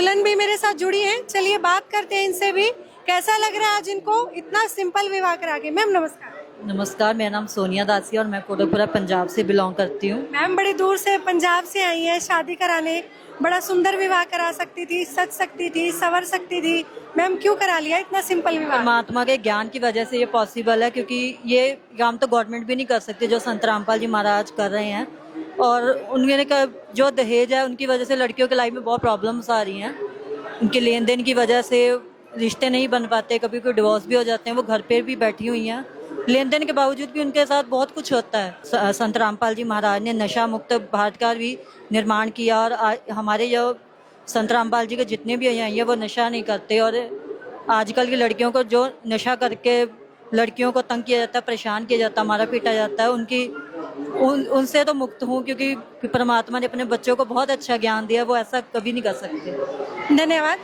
दुल्हन भी मेरे साथ जुड़ी है, चलिए बात करते हैं इनसे भी। कैसा लग रहा है आज इनको इतना सिंपल विवाह करा के। मैम नमस्कार। नमस्कार, मेरा नाम सोनिया दासी और मैं कोटकपुरा पंजाब से बिलोंग करती हूँ। मैम बड़ी दूर से पंजाब से आई है शादी कराने, बड़ा सुंदर विवाह करा सकती थी, सज सकती थी, संवर सकती थी। मैम क्यों करा लिया इतना सिंपल विवाह? परमात्मा के ज्ञान की वजह से ये पॉसिबल है, क्योंकि ये काम तो गवर्नमेंट भी नहीं कर सकती जो संत रामपाल जी महाराज कर रहे हैं। और उनके जो दहेज है उनकी वजह से लड़कियों के लाइफ में बहुत प्रॉब्लम्स आ रही हैं। उनके लेन देन की वजह से रिश्ते नहीं बन पाते, कभी कोई डिवोर्स भी हो जाते हैं। वो घर पे भी बैठी हुई हैं, लेन देन के बावजूद भी उनके साथ बहुत कुछ होता है। संत रामपाल जी महाराज ने नशा मुक्त भारत का भी निर्माण किया और हमारे जो संत रामपाल जी के जितने भी हैं ये वो नशा नहीं करते। और आजकल की लड़कियों को जो नशा करके लड़कियों को तंग किया जाता है, परेशान किया जाता है, मारा पीटा जाता है, उनसे तो मुक्त हूँ, क्योंकि परमात्मा ने अपने बच्चों को बहुत अच्छा ज्ञान दिया, वो ऐसा कभी नहीं कर सकते। धन्यवाद।